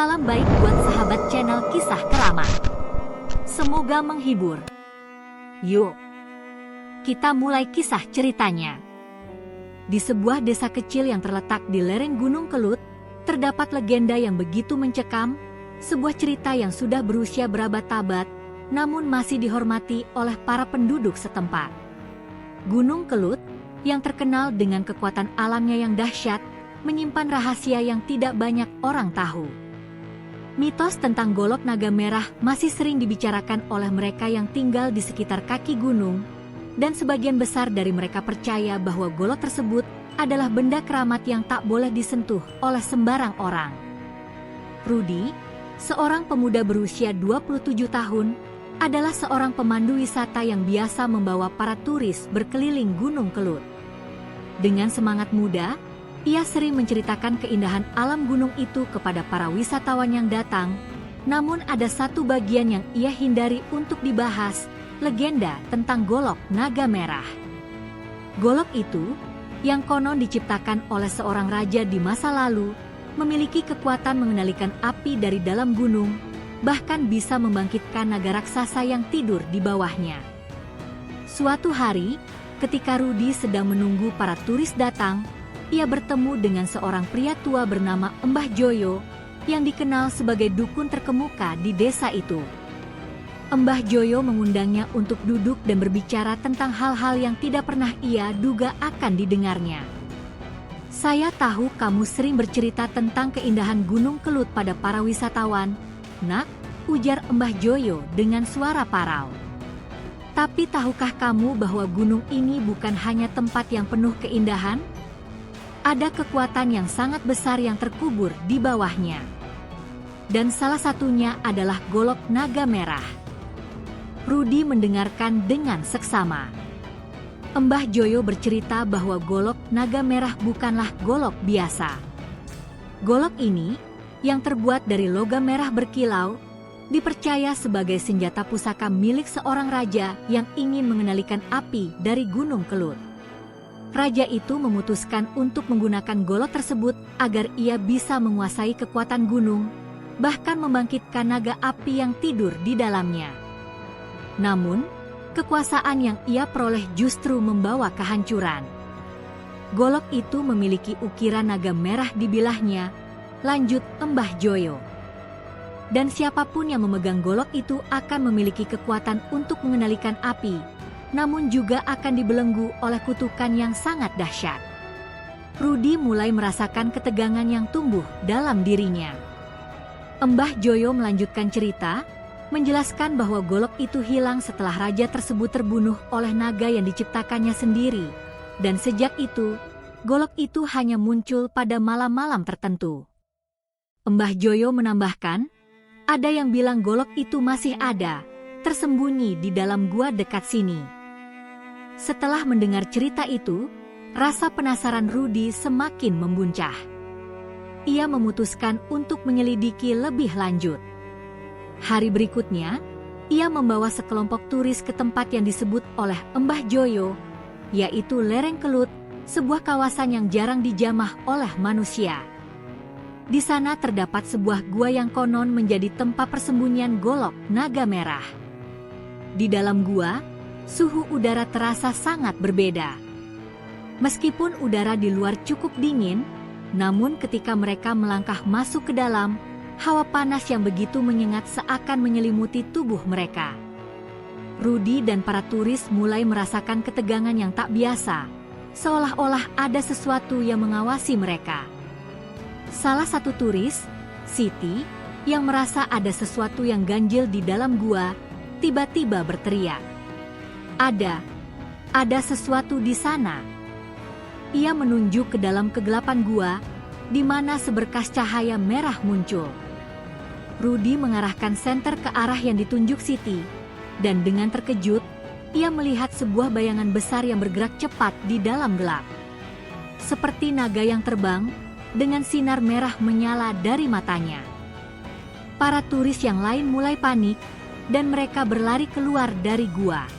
Salam baik buat sahabat channel Kisah Keramat. Semoga menghibur. Yuk, kita mulai kisah ceritanya. Di sebuah desa kecil yang terletak di lereng Gunung Kelut, terdapat legenda yang begitu mencekam, sebuah cerita yang sudah berusia berabad-abad, namun masih dihormati oleh para penduduk setempat. Gunung Kelut, yang terkenal dengan kekuatan alamnya yang dahsyat, menyimpan rahasia yang tidak banyak orang tahu. Mitos tentang golok naga merah masih sering dibicarakan oleh mereka yang tinggal di sekitar kaki gunung, dan sebagian besar dari mereka percaya bahwa golok tersebut adalah benda keramat yang tak boleh disentuh oleh sembarang orang. Rudy, seorang pemuda berusia 27 tahun, adalah seorang pemandu wisata yang biasa membawa para turis berkeliling Gunung Kelut. Dengan semangat muda, ia sering menceritakan keindahan alam gunung itu kepada para wisatawan yang datang, namun ada satu bagian yang ia hindari untuk dibahas, legenda tentang golok naga merah. Golok itu, yang konon diciptakan oleh seorang raja di masa lalu, memiliki kekuatan mengendalikan api dari dalam gunung, bahkan bisa membangkitkan naga raksasa yang tidur di bawahnya. Suatu hari, ketika Rudy sedang menunggu para turis datang, ia bertemu dengan seorang pria tua bernama Mbah Joyo, yang dikenal sebagai dukun terkemuka di desa itu. Mbah Joyo mengundangnya untuk duduk dan berbicara tentang hal-hal yang tidak pernah ia duga akan didengarnya. "Saya tahu kamu sering bercerita tentang keindahan Gunung Kelut pada para wisatawan, Nak," ujar Mbah Joyo dengan suara parau. "Tapi tahukah kamu bahwa gunung ini bukan hanya tempat yang penuh keindahan? Ada kekuatan yang sangat besar yang terkubur di bawahnya. Dan salah satunya adalah golok naga merah." Rudy mendengarkan dengan seksama. Mbah Joyo bercerita bahwa golok naga merah bukanlah golok biasa. Golok ini, yang terbuat dari logam merah berkilau, dipercaya sebagai senjata pusaka milik seorang raja yang ingin mengendalikan api dari Gunung Kelut. Raja itu memutuskan untuk menggunakan golok tersebut agar ia bisa menguasai kekuatan gunung, bahkan membangkitkan naga api yang tidur di dalamnya. Namun, kekuasaan yang ia peroleh justru membawa kehancuran. Golok itu memiliki ukiran naga merah di bilahnya, lanjut Mbah Joyo. Dan siapapun yang memegang golok itu akan memiliki kekuatan untuk mengendalikan api, namun juga akan dibelenggu oleh kutukan yang sangat dahsyat. Rudy mulai merasakan ketegangan yang tumbuh dalam dirinya. Mbah Joyo melanjutkan cerita, menjelaskan bahwa golok itu hilang setelah raja tersebut terbunuh oleh naga yang diciptakannya sendiri, dan sejak itu, golok itu hanya muncul pada malam-malam tertentu. Mbah Joyo menambahkan, ada yang bilang golok itu masih ada, tersembunyi di dalam gua dekat sini. Setelah mendengar cerita itu, rasa penasaran Rudy semakin membuncah. Ia memutuskan untuk menyelidiki lebih lanjut. Hari berikutnya, ia membawa sekelompok turis ke tempat yang disebut oleh Mbah Joyo, yaitu lereng Kelut, sebuah kawasan yang jarang dijamah oleh manusia. Di sana terdapat sebuah gua yang konon menjadi tempat persembunyian golok naga merah. Di dalam gua, suhu udara terasa sangat berbeda. Meskipun udara di luar cukup dingin, namun ketika mereka melangkah masuk ke dalam, hawa panas yang begitu menyengat seakan menyelimuti tubuh mereka. Rudy dan para turis mulai merasakan ketegangan yang tak biasa, seolah-olah ada sesuatu yang mengawasi mereka. Salah satu turis, Siti, yang merasa ada sesuatu yang ganjil di dalam gua, tiba-tiba berteriak, Ada sesuatu di sana." Ia menunjuk ke dalam kegelapan gua, di mana seberkas cahaya merah muncul. Rudy mengarahkan senter ke arah yang ditunjuk Siti, dan dengan terkejut, ia melihat sebuah bayangan besar yang bergerak cepat di dalam gelap. Seperti naga yang terbang, dengan sinar merah menyala dari matanya. Para turis yang lain mulai panik, dan mereka berlari keluar dari gua.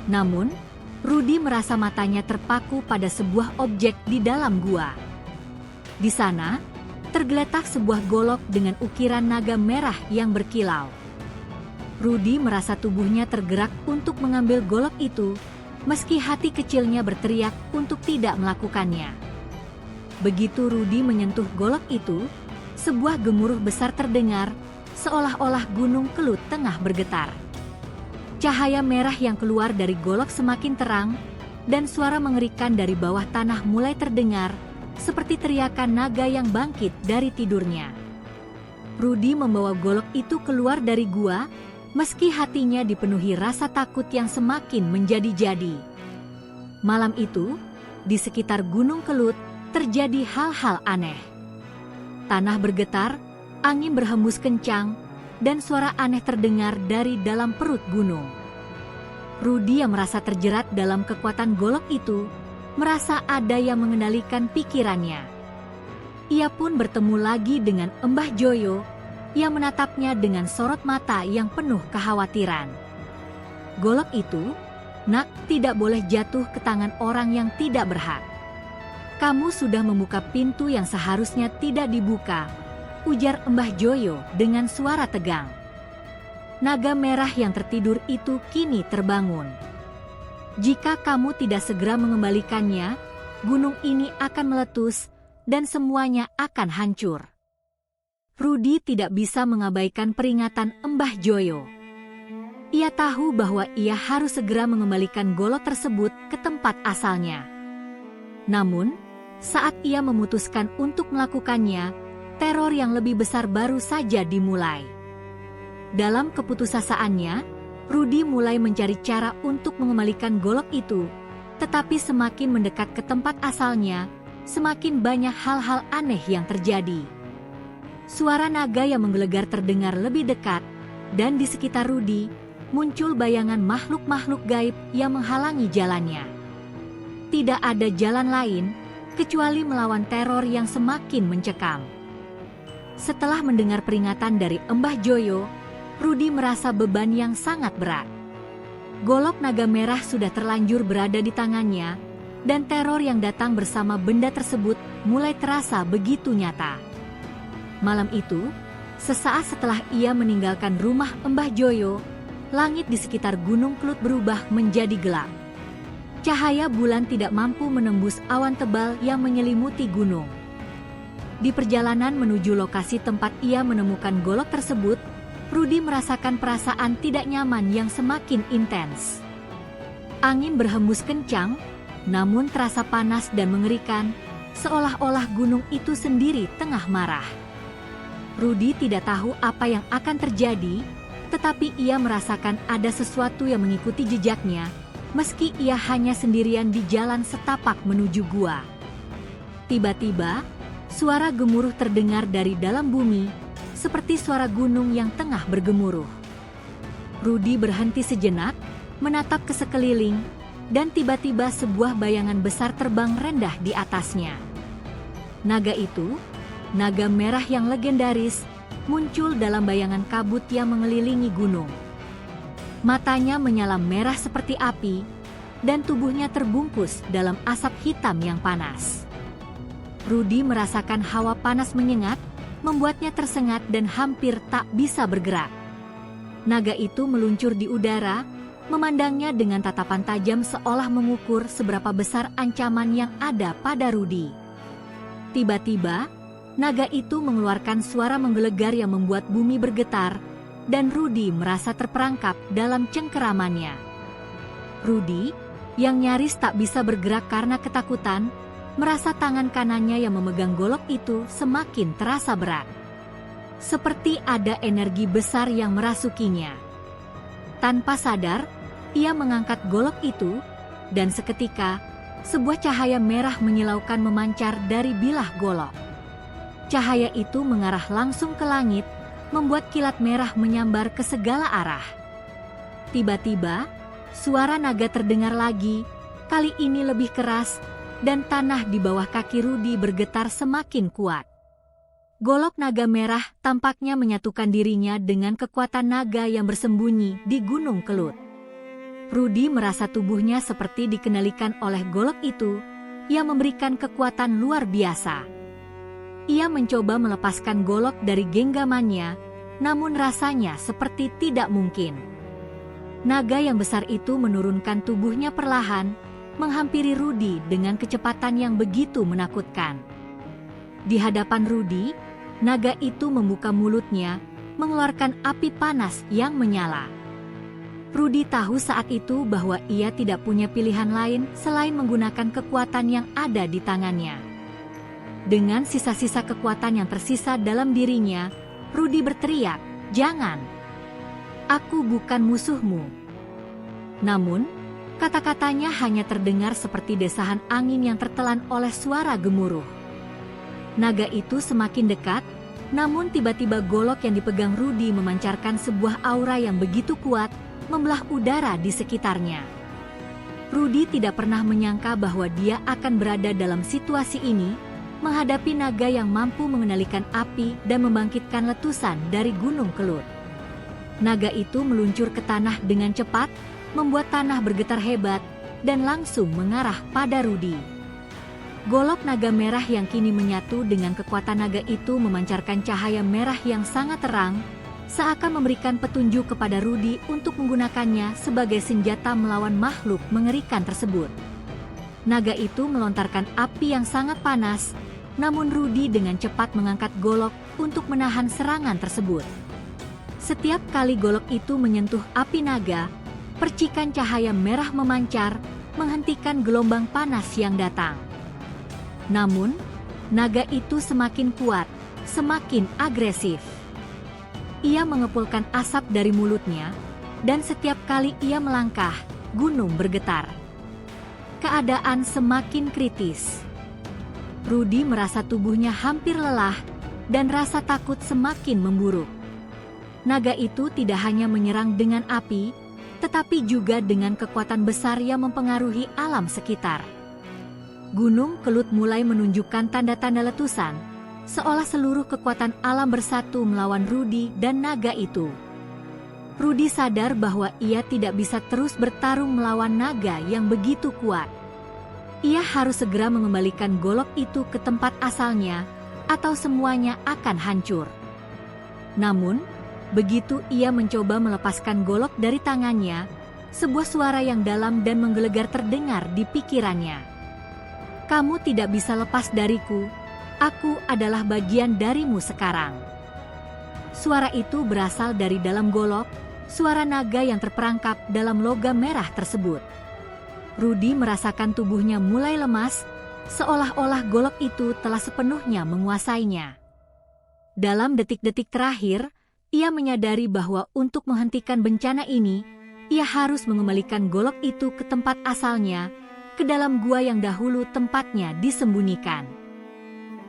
Namun, Rudy merasa matanya terpaku pada sebuah objek di dalam gua. Di sana, tergeletak sebuah golok dengan ukiran naga merah yang berkilau. Rudy merasa tubuhnya tergerak untuk mengambil golok itu, meski hati kecilnya berteriak untuk tidak melakukannya. Begitu Rudy menyentuh golok itu, sebuah gemuruh besar terdengar, seolah-olah gunung Kelut tengah bergetar. Cahaya merah yang keluar dari golok semakin terang, dan suara mengerikan dari bawah tanah mulai terdengar, seperti teriakan naga yang bangkit dari tidurnya. Rudy membawa golok itu keluar dari gua, meski hatinya dipenuhi rasa takut yang semakin menjadi-jadi. Malam itu, di sekitar Gunung Kelut, terjadi hal-hal aneh. Tanah bergetar, angin berhembus kencang, dan suara aneh terdengar dari dalam perut gunung. Rudy yang merasa terjerat dalam kekuatan golok itu, merasa ada yang mengendalikan pikirannya. Ia pun bertemu lagi dengan Mbah Joyo, yang menatapnya dengan sorot mata yang penuh kekhawatiran. Golok itu, "Nak, tidak boleh jatuh ke tangan orang yang tidak berhak. Kamu sudah membuka pintu yang seharusnya tidak dibuka," ujar Mbah Joyo dengan suara tegang. Naga merah yang tertidur itu kini terbangun. "Jika kamu tidak segera mengembalikannya, gunung ini akan meletus dan semuanya akan hancur." Rudy tidak bisa mengabaikan peringatan Mbah Joyo. Ia tahu bahwa ia harus segera mengembalikan golok tersebut ke tempat asalnya. Namun, saat ia memutuskan untuk melakukannya, teror yang lebih besar baru saja dimulai. Dalam keputusasaannya, Rudy mulai mencari cara untuk mengembalikan golok itu, tetapi semakin mendekat ke tempat asalnya, semakin banyak hal-hal aneh yang terjadi. Suara naga yang menggelegar terdengar lebih dekat, dan di sekitar Rudy, muncul bayangan makhluk-makhluk gaib yang menghalangi jalannya. Tidak ada jalan lain, kecuali melawan teror yang semakin mencekam. Setelah mendengar peringatan dari Mbah Joyo, Rudy merasa beban yang sangat berat. Golok naga merah sudah terlanjur berada di tangannya, dan teror yang datang bersama benda tersebut mulai terasa begitu nyata. Malam itu, sesaat setelah ia meninggalkan rumah Mbah Joyo, langit di sekitar Gunung Kelut berubah menjadi gelap. Cahaya bulan tidak mampu menembus awan tebal yang menyelimuti gunung. Di perjalanan menuju lokasi tempat ia menemukan golok tersebut, Rudy merasakan perasaan tidak nyaman yang semakin intens. Angin berhembus kencang, namun terasa panas dan mengerikan, seolah-olah gunung itu sendiri tengah marah. Rudy tidak tahu apa yang akan terjadi, tetapi ia merasakan ada sesuatu yang mengikuti jejaknya, meski ia hanya sendirian di jalan setapak menuju gua. Tiba-tiba, suara gemuruh terdengar dari dalam bumi, seperti suara gunung yang tengah bergemuruh. Rudy berhenti sejenak, menatap ke sekeliling, dan tiba-tiba sebuah bayangan besar terbang rendah di atasnya. Naga itu, naga merah yang legendaris, muncul dalam bayangan kabut yang mengelilingi gunung. Matanya menyala merah seperti api, dan tubuhnya terbungkus dalam asap hitam yang panas. Rudy merasakan hawa panas menyengat, membuatnya tersengat dan hampir tak bisa bergerak. Naga itu meluncur di udara, memandangnya dengan tatapan tajam seolah mengukur seberapa besar ancaman yang ada pada Rudy. Tiba-tiba, naga itu mengeluarkan suara menggelegar yang membuat bumi bergetar, dan Rudy merasa terperangkap dalam cengkeramannya. Rudy, yang nyaris tak bisa bergerak karena ketakutan, merasa tangan kanannya yang memegang golok itu semakin terasa berat. Seperti ada energi besar yang merasukinya. Tanpa sadar, ia mengangkat golok itu, dan seketika, sebuah cahaya merah menyilaukan memancar dari bilah golok. Cahaya itu mengarah langsung ke langit, membuat kilat merah menyambar ke segala arah. Tiba-tiba, suara naga terdengar lagi, kali ini lebih keras, dan tanah di bawah kaki Rudy bergetar semakin kuat. Golok naga merah tampaknya menyatukan dirinya dengan kekuatan naga yang bersembunyi di Gunung Kelut. Rudy merasa tubuhnya seperti dikendalikan oleh golok itu, yang memberikan kekuatan luar biasa. Ia mencoba melepaskan golok dari genggamannya, namun rasanya seperti tidak mungkin. Naga yang besar itu menurunkan tubuhnya perlahan, menghampiri Rudy dengan kecepatan yang begitu menakutkan. Di hadapan Rudy, naga itu membuka mulutnya, mengeluarkan api panas yang menyala. Rudy tahu saat itu bahwa ia tidak punya pilihan lain selain menggunakan kekuatan yang ada di tangannya. Dengan sisa-sisa kekuatan yang tersisa dalam dirinya, Rudy berteriak, "Jangan! Aku bukan musuhmu." Namun, kata-katanya hanya terdengar seperti desahan angin yang tertelan oleh suara gemuruh. Naga itu semakin dekat, namun tiba-tiba golok yang dipegang Rudy memancarkan sebuah aura yang begitu kuat, membelah udara di sekitarnya. Rudy tidak pernah menyangka bahwa dia akan berada dalam situasi ini, menghadapi naga yang mampu mengendalikan api dan membangkitkan letusan dari Gunung Kelut. Naga itu meluncur ke tanah dengan cepat, membuat tanah bergetar hebat, dan langsung mengarah pada Rudy. Golok naga merah yang kini menyatu dengan kekuatan naga itu memancarkan cahaya merah yang sangat terang, seakan memberikan petunjuk kepada Rudy untuk menggunakannya sebagai senjata melawan makhluk mengerikan tersebut. Naga itu melontarkan api yang sangat panas, namun Rudy dengan cepat mengangkat golok untuk menahan serangan tersebut. Setiap kali golok itu menyentuh api naga, percikan cahaya merah memancar, menghentikan gelombang panas yang datang. Namun, naga itu semakin kuat, semakin agresif. Ia mengepulkan asap dari mulutnya, dan setiap kali ia melangkah, gunung bergetar. Keadaan semakin kritis. Rudy merasa tubuhnya hampir lelah, dan rasa takut semakin memburuk. Naga itu tidak hanya menyerang dengan api, tetapi juga dengan kekuatan besar yang mempengaruhi alam sekitar. Gunung Kelut mulai menunjukkan tanda-tanda letusan, seolah seluruh kekuatan alam bersatu melawan Rudy dan naga itu. Rudy sadar bahwa ia tidak bisa terus bertarung melawan naga yang begitu kuat. Ia harus segera mengembalikan golok itu ke tempat asalnya, atau semuanya akan hancur. Namun, begitu ia mencoba melepaskan golok dari tangannya, sebuah suara yang dalam dan menggelegar terdengar di pikirannya. "Kamu tidak bisa lepas dariku. Aku adalah bagian darimu sekarang." Suara itu berasal dari dalam golok, suara naga yang terperangkap dalam logam merah tersebut. Rudy merasakan tubuhnya mulai lemas, seolah-olah golok itu telah sepenuhnya menguasainya. Dalam detik-detik terakhir, ia menyadari bahwa untuk menghentikan bencana ini, ia harus mengembalikan golok itu ke tempat asalnya, ke dalam gua yang dahulu tempatnya disembunyikan.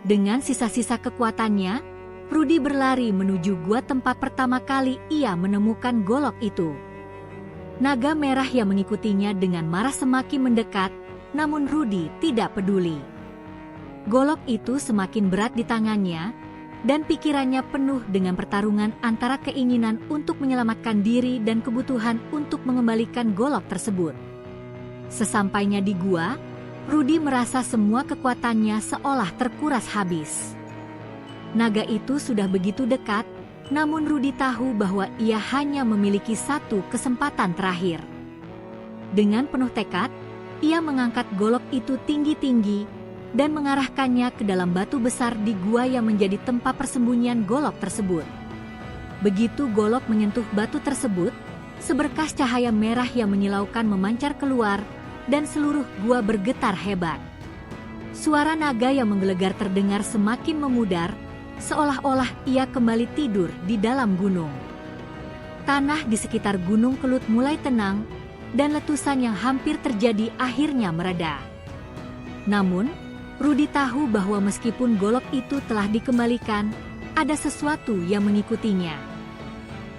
Dengan sisa-sisa kekuatannya, Rudy berlari menuju gua tempat pertama kali ia menemukan golok itu. Naga merah yang mengikutinya dengan marah semakin mendekat, namun Rudy tidak peduli. Golok itu semakin berat di tangannya, dan pikirannya penuh dengan pertarungan antara keinginan untuk menyelamatkan diri dan kebutuhan untuk mengembalikan golok tersebut. Sesampainya di gua, Rudy merasa semua kekuatannya seolah terkuras habis. Naga itu sudah begitu dekat, namun Rudy tahu bahwa ia hanya memiliki satu kesempatan terakhir. Dengan penuh tekad, ia mengangkat golok itu tinggi-tinggi dan mengarahkannya ke dalam batu besar di gua yang menjadi tempat persembunyian golok tersebut. Begitu golok menyentuh batu tersebut, seberkas cahaya merah yang menyilaukan memancar keluar, dan seluruh gua bergetar hebat. Suara naga yang menggelegar terdengar semakin memudar, seolah-olah ia kembali tidur di dalam gunung. Tanah di sekitar Gunung Kelut mulai tenang, dan letusan yang hampir terjadi akhirnya mereda. Namun, Rudy tahu bahwa meskipun golok itu telah dikembalikan, ada sesuatu yang mengikutinya.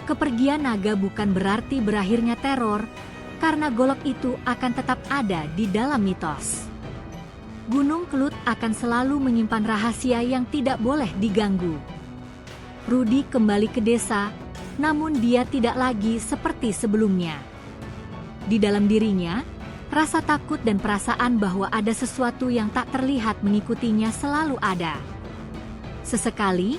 Kepergian naga bukan berarti berakhirnya teror, karena golok itu akan tetap ada di dalam mitos. Gunung Kelut akan selalu menyimpan rahasia yang tidak boleh diganggu. Rudy kembali ke desa, namun dia tidak lagi seperti sebelumnya. Di dalam dirinya, rasa takut dan perasaan bahwa ada sesuatu yang tak terlihat mengikutinya selalu ada. Sesekali,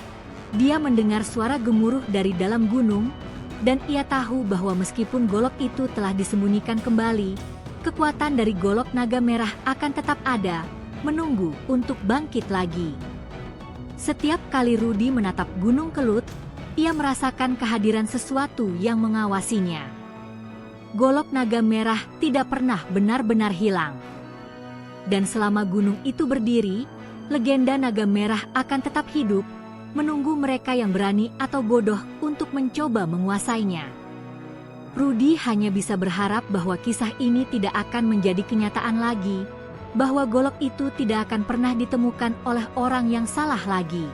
dia mendengar suara gemuruh dari dalam gunung, dan ia tahu bahwa meskipun golok itu telah disembunyikan kembali, kekuatan dari golok naga merah akan tetap ada, menunggu untuk bangkit lagi. Setiap kali Rudy menatap Gunung Kelut, ia merasakan kehadiran sesuatu yang mengawasinya. Golok naga merah tidak pernah benar-benar hilang. Dan selama gunung itu berdiri, legenda naga merah akan tetap hidup, menunggu mereka yang berani atau bodoh untuk mencoba menguasainya. Rudy hanya bisa berharap bahwa kisah ini tidak akan menjadi kenyataan lagi, bahwa golok itu tidak akan pernah ditemukan oleh orang yang salah lagi.